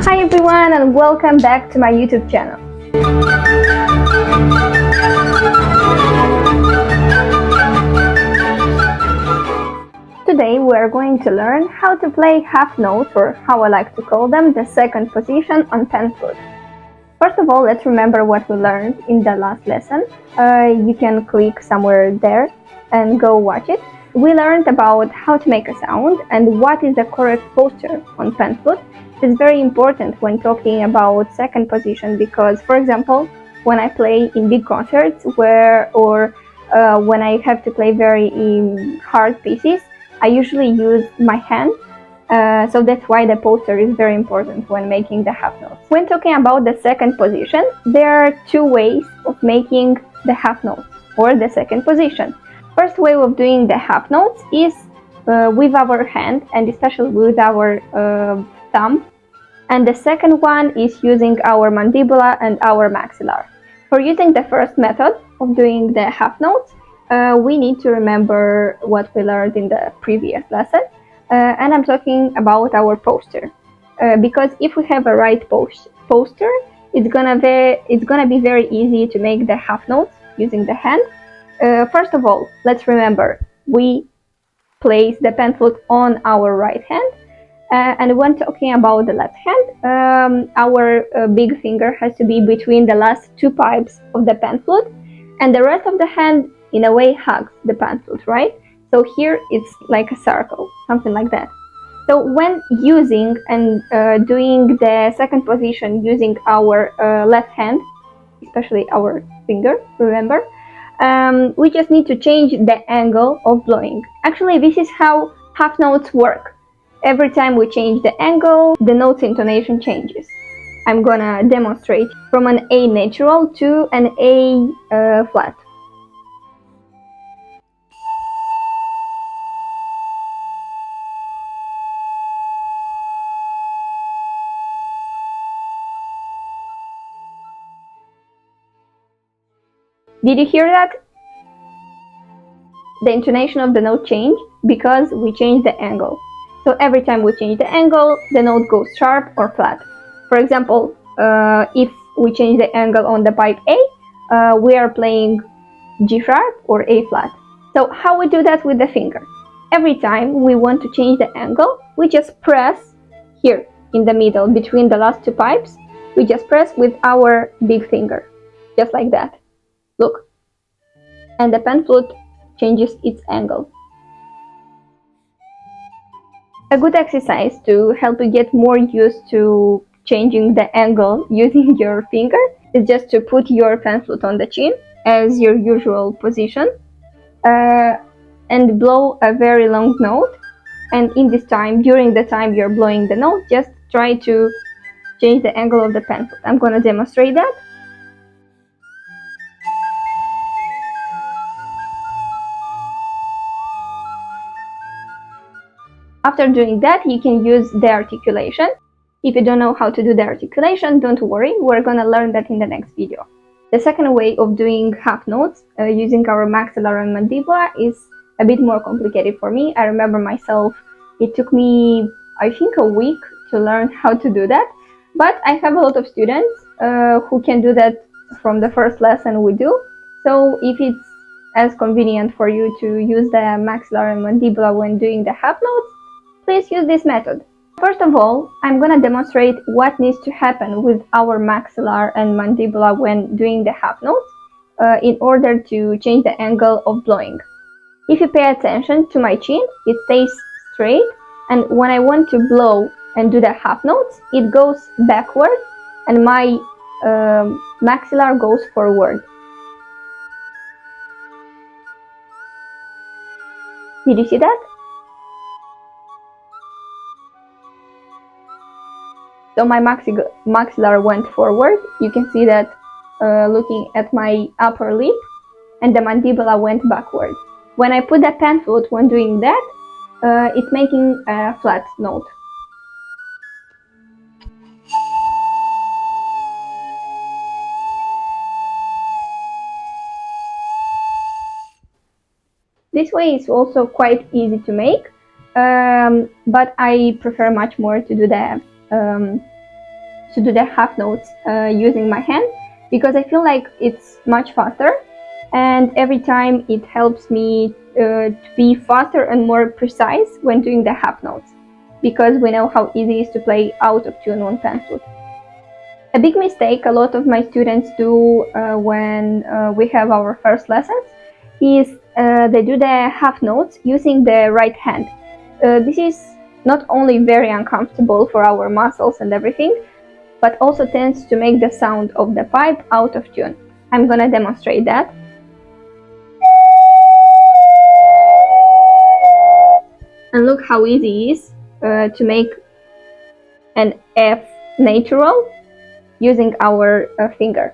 Hi everyone and welcome back to my YouTube channel. Today we are going to learn how to play half notes, or how I like to call them, the second position on pan flute. First of all, let's remember what we learned in the last lesson. You can click somewhere there and go watch it. We learned about how to make a sound and what is the correct posture on pan flute. It's very important when talking about second position because, for example, when I play in big concerts when I have to play very hard pieces, I usually use my hand. So that's why the posture is very important when making the half notes. When talking about the second position, there are two ways of making the half notes or the second position. First way of doing the half notes is with our hand and especially with our thumb. And the second one is using our mandibula and our maxillar. For using the first method of doing the half notes, we need to remember what we learned in the previous lesson. And I'm talking about our posture, because if we have a right posture, it's gonna be very easy to make the half notes using the hand. First of all, let's remember we place the pan flute on our right hand, and when talking about the left hand, our big finger has to be between the last two pipes of the pan flute, and the rest of the hand in a way hugs the pan flute, right? So here it's like a circle, something like that. So when using and doing the second position using our left hand, especially our finger, remember, we just need to change the angle of blowing. Actually, this is how half notes work. Every time we change the angle, the note's intonation changes. I'm gonna demonstrate from an A natural to an A flat. Did you hear that? The intonation of the note changed because we changed the angle. So every time we change the angle, the note goes sharp or flat. For example, if we change the angle on the pipe A, we are playing G sharp or A flat. So how we do that with the finger? Every time we want to change the angle, we just press here in the middle between the last two pipes. We just press with our big finger, just like that. Look. And the pan flute changes its angle. A good exercise to help you get more used to changing the angle using your finger is just to put your pan flute on the chin as your usual position and blow a very long note. And in this time, during the time you're blowing the note, just try to change the angle of the pan flute. I'm going to demonstrate that. After doing that, you can use the articulation. If you don't know how to do the articulation, don't worry, we're gonna learn that in the next video. The second way of doing half notes using our maxillar and mandibula is a bit more complicated for me. I remember myself, it took me, I think, a week to learn how to do that, but I have a lot of students who can do that from the first lesson we do. So if it's as convenient for you to use the maxillar and mandibula when doing the half notes, please use this method. First of all, I'm gonna demonstrate what needs to happen with our maxillar and mandibula when doing the half notes in order to change the angle of blowing. If you pay attention to my chin, it stays straight, and when I want to blow and do the half notes, it goes backward and my maxillar goes forward. Did you see that? So my maxillar went forward. You can see that looking at my upper lip, and the mandibula went backward. When I put the pan flute when doing that, it's making a flat note. This way is also quite easy to make, but I prefer much more to do the to do the half notes using my hand, because I feel like it's much faster, and every time it helps me to be faster and more precise when doing the half notes, because we know how easy it is to play out of tune on pan flute. A big mistake a lot of my students do when we have our first lessons is they do the half notes using the right hand. This is not only very uncomfortable for our muscles and everything, but also tends to make the sound of the pipe out of tune. I'm gonna demonstrate that. And look how easy it is to make an F natural using our finger.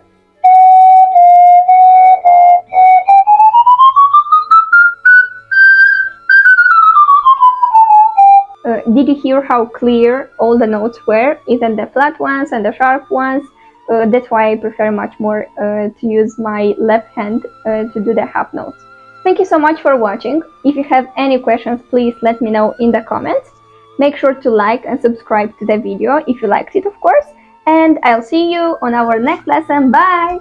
Did you hear how clear all the notes were, even the flat ones and the sharp ones? That's why I prefer much more to use my left hand to do the half notes. Thank you so much for watching. If you have any questions, please let me know in the comments. Make sure to like and subscribe to the video if you liked it, of course. And I'll see you on our next lesson. Bye!